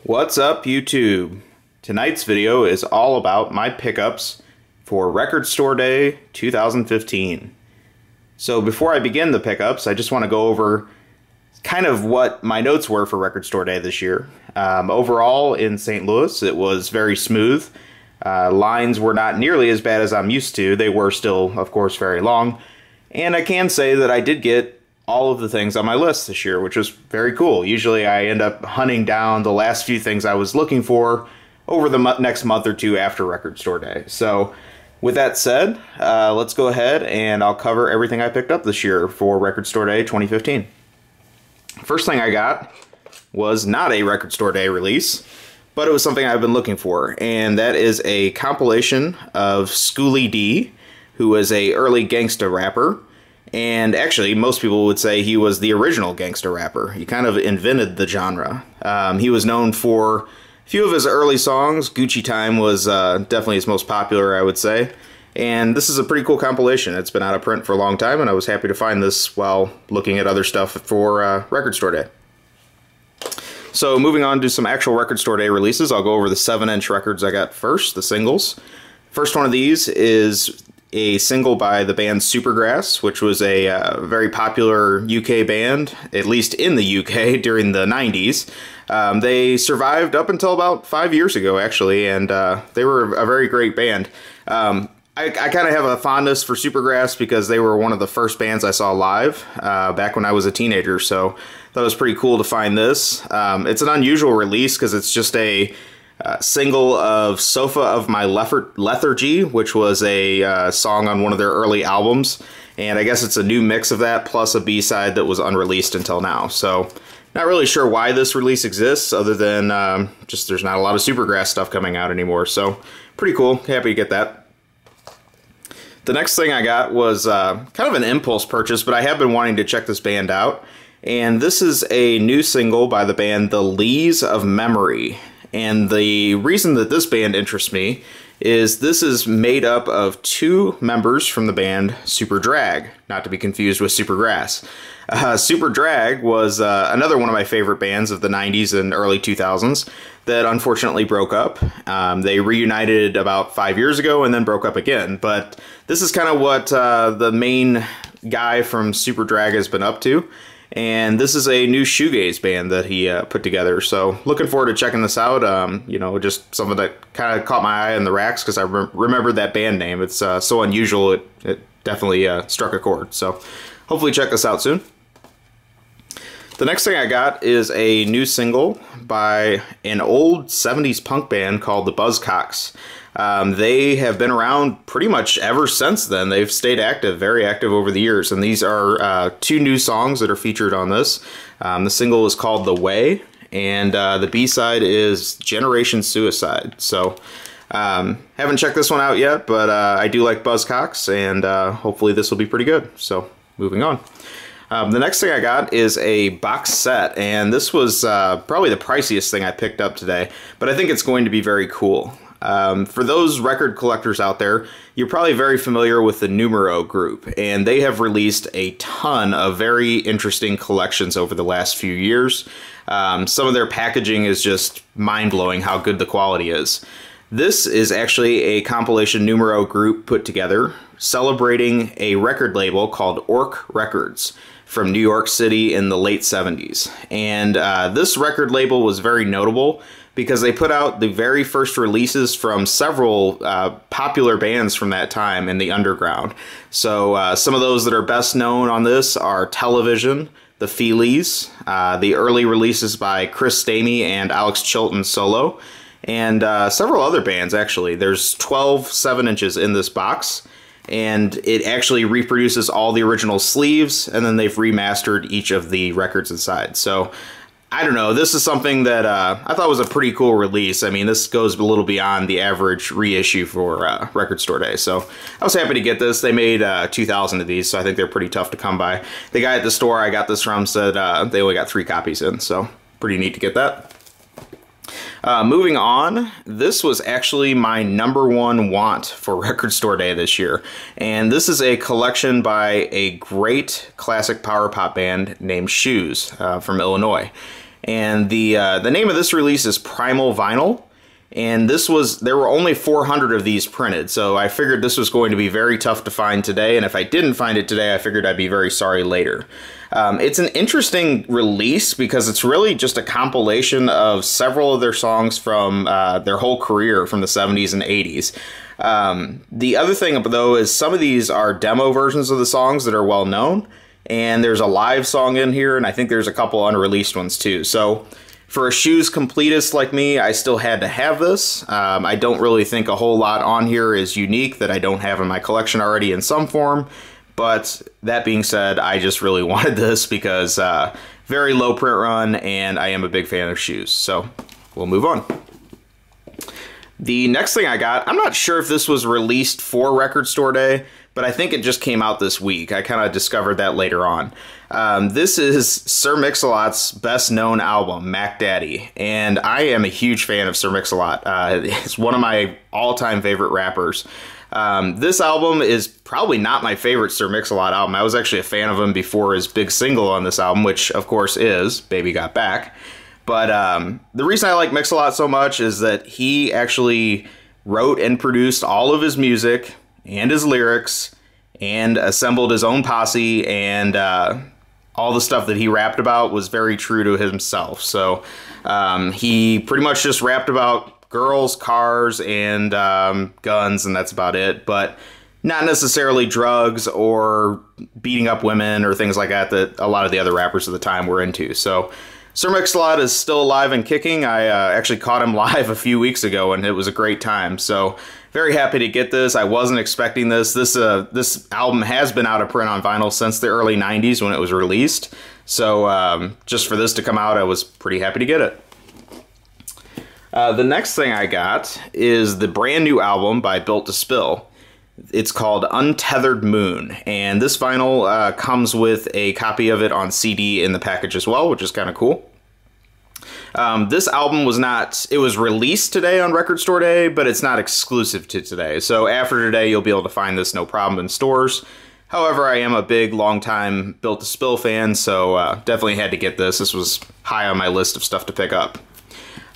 What's up, YouTube? Tonight's video is all about my pickups for Record Store Day 2015. So before I begin the pickups, I just want to go over kind of what my notes were for Record Store Day this year. Overall, in St. Louis, it was very smooth. Lines were not nearly as bad as I'm used to. They were still, of course, very long. And I can say that I did get all of the things on my list this year, which was very cool. Usually I end up hunting down the last few things I was looking for over the next month or two after Record Store Day. So with that said, let's go ahead and I'll cover everything I picked up this year for Record Store Day 2015. First thing I got was not a Record Store Day release, but it was something I've been looking for, and that is a compilation of Schoolie D, who was a early gangsta rapper. And actually, most people would say he was the original gangster rapper. He kind of invented the genre. He was known for a few of his early songs. Gucci Time was definitely his most popular, I would say. And this is a pretty cool compilation. It's been out of print for a long time, and I was happy to find this while looking at other stuff for Record Store Day. So moving on to some actual Record Store Day releases, I'll go over the 7-inch records I got first, the singles. First one of these is a single by the band Supergrass, which was a very popular UK band, at least in the UK, during the 90s. They survived up until about 5 years ago, actually, and they were a very great band. I kind of have a fondness for Supergrass because they were one of the first bands I saw live back when I was a teenager, so that was pretty cool to find this. It's an unusual release because it's just a single of Sofa of My Lethargy, which was a song on one of their early albums, and I guess it's a new mix of that plus a B-side that was unreleased until now. So not really sure why this release exists other than just there's not a lot of Supergrass stuff coming out anymore, so pretty cool. Happy to get that. The next thing I got was kind of an impulse purchase, but I have been wanting to check this band out, and this is a new single by the band The Lees of Memory. And the reason that this band interests me is this is made up of two members from the band Super Drag, not to be confused with Supergrass. Super Drag was another one of my favorite bands of the 90s and early 2000s that unfortunately broke up. They reunited about 5 years ago and then broke up again, but this is kind of what the main guy from Super Drag has been up to. And this is a new shoegaze band that he put together. So looking forward to checking this out. You know, just something that kind of caught my eye in the racks because I remembered that band name. It's so unusual, it definitely struck a chord. So hopefully check this out soon. The next thing I got is a new single by an old 70s punk band called the Buzzcocks. They have been around pretty much ever since then. They've stayed active, very active over the years, and these are two new songs that are featured on this. The single is called The Way, and the B-side is Generation Suicide. So haven't checked this one out yet, but I do like Buzzcocks, and hopefully this will be pretty good. So moving on. The next thing I got is a box set, and this was probably the priciest thing I picked up today, but I think it's going to be very cool. For those record collectors out there, you're probably very familiar with the Numero group, and they have released a ton of very interesting collections over the last few years. Some of their packaging is just mind-blowing how good the quality is. This is actually a compilation Numero group put together celebrating a record label called Orc Records from New York City in the late 70s. And this record label was very notable because they put out the very first releases from several popular bands from that time in the underground. So some of those that are best known on this are Television, the Feelies, the early releases by Chris Stamey and Alex Chilton solo, and several other bands actually. There's 12 7-inches in this box, and it actually reproduces all the original sleeves, and then they've remastered each of the records inside. So I don't know, this is something that I thought was a pretty cool release. I mean, this goes a little beyond the average reissue for Record Store Day, so I was happy to get this. They made 2,000 of these, so I think they're pretty tough to come by. The guy at the store I got this from said they only got 3 copies in, so pretty neat to get that. Moving on, this was actually my #1 want for Record Store Day this year, and this is a collection by a great classic power pop band named Shoes from Illinois. And the name of this release is Primal Vinyl. And there were only 400 of these printed, so I figured this was going to be very tough to find today, and if I didn't find it today, I figured I'd be very sorry later. It's an interesting release because it's really just a compilation of several of their songs from their whole career from the 70s and 80s. The other thing, though, is some of these are demo versions of the songs that are well known, and there's a live song in here, and I think there's a couple unreleased ones too. So for a shoes completist like me, I still had to have this. I don't really think a whole lot on here is unique that I don't have in my collection already in some form. But that being said, I just really wanted this because very low print run, and I am a big fan of shoes. So we'll move on. The next thing I got, I'm not sure if this was released for Record Store Day, but I think it just came out this week. I kind of discovered that later on. This is Sir Mix-a-Lot's best known album, Mac Daddy, and I am a huge fan of Sir Mix-a-Lot. It's one of my all-time favorite rappers. This album is probably not my favorite Sir Mix-a-Lot album. I was actually a fan of him before his big single on this album, which of course is Baby Got Back. But the reason I like Mix-a-Lot so much is that he actually wrote and produced all of his music and his lyrics and assembled his own posse, and all the stuff that he rapped about was very true to himself. So he pretty much just rapped about girls, cars, and guns, and that's about it. But not necessarily drugs or beating up women or things like that that a lot of the other rappers of the time were into. So Sir Mix-a-Lot is still alive and kicking. I actually caught him live a few weeks ago, and it was a great time. So very happy to get this. I wasn't expecting this. This album has been out of print on vinyl since the early 90s when it was released. So just for this to come out, I was pretty happy to get it. The next thing I got is the brand new album by Built to Spill. It's called Untethered Moon, and this vinyl comes with a copy of it on CD in the package as well, which is kind of cool. This album it was released today on Record Store Day, but it's not exclusive to today. So after today, you'll be able to find this no problem in stores. However, I am a big, long-time Built to Spill fan, so definitely had to get this. This was high on my list of stuff to pick up.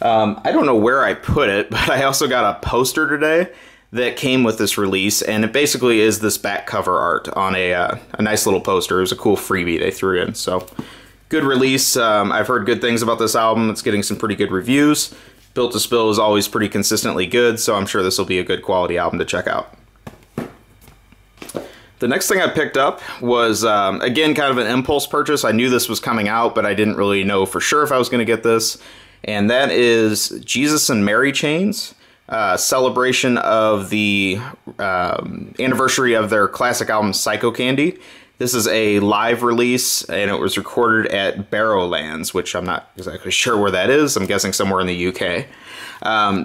I don't know where I put it, but I also got a poster today that came with this release, and it basically is this back cover art on a nice little poster. It was a cool freebie they threw in, so good release. I've heard good things about this album. It's getting some pretty good reviews. Built to Spill is always pretty consistently good, so I'm sure this will be a good quality album to check out. The next thing I picked up was, again, kind of an impulse purchase. I knew this was coming out, but I didn't really know for sure if I was going to get this, and that is Jesus and Mary Chains. Celebration of the anniversary of their classic album Psycho Candy. This is a live release, and it was recorded at Barrowlands, which I'm not exactly sure where that is. I'm guessing somewhere in the UK.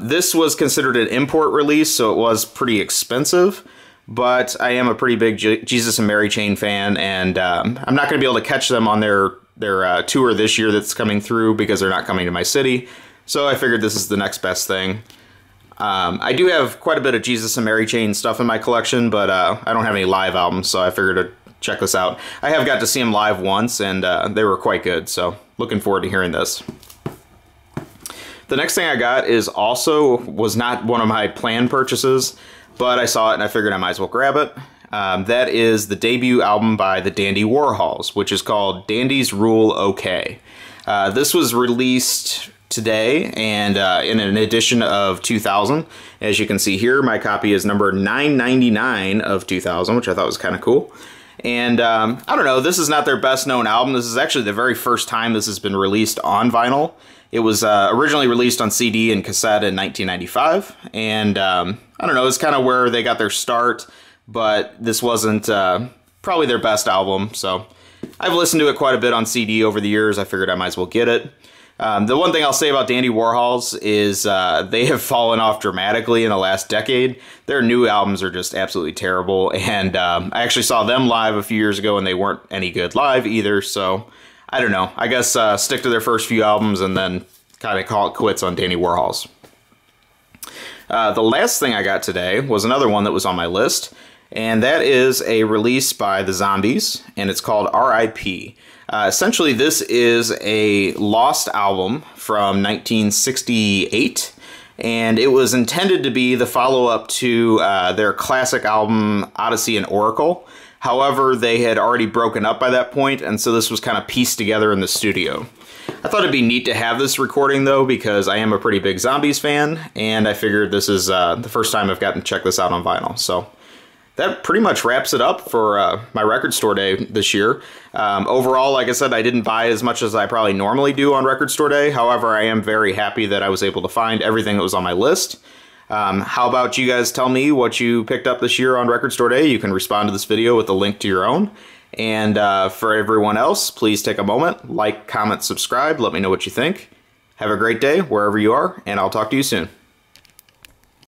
This was considered an import release, so it was pretty expensive, but I am a pretty big Jesus and Mary Chain fan, and I'm not going to be able to catch them on their tour this year that's coming through because they're not coming to my city, so I figured this is the next best thing. I do have quite a bit of Jesus and Mary Chain stuff in my collection, but I don't have any live albums, so I figured to check this out. I have got to see them live once, and they were quite good, so looking forward to hearing this. The next thing I got was not one of my planned purchases, but I saw it and I figured I might as well grab it. That is the debut album by the Dandy Warhols, which is called Dandy's Rule OK. This was released today, and in an edition of 2000. As you can see here, my copy is number 999 of 2000, which I thought was kind of cool. And I don't know, this is not their best known album. This is actually the very first time this has been released on vinyl. It was originally released on CD and cassette in 1995, and I don't know, it's kind of where they got their start, but this wasn't probably their best album, so I've listened to it quite a bit on CD over the years. I figured I might as well get it. The one thing I'll say about Dandy Warhols is they have fallen off dramatically in the last decade. Their new albums are just absolutely terrible, and I actually saw them live a few years ago, and they weren't any good live either, so I don't know. I guess stick to their first few albums and then kind of call it quits on Dandy Warhols. The last thing I got today was another one that was on my list, and that is a release by the Zombies, and it's called R.I.P. Essentially, this is a lost album from 1968, and it was intended to be the follow-up to their classic album, Odyssey and Oracle. However, they had already broken up by that point, and so this was kind of pieced together in the studio. I thought it'd be neat to have this recording, though, because I am a pretty big Zombies fan, and I figured this is the first time I've gotten to check this out on vinyl. So that pretty much wraps it up for my record store day this year. Overall, like I said, I didn't buy as much as I probably normally do on record store day. However, I am very happy that I was able to find everything that was on my list. How about you guys tell me what you picked up this year on record store day? You can respond to this video with a link to your own. And for everyone else, please take a moment, like, comment, subscribe, let me know what you think. Have a great day wherever you are, and I'll talk to you soon.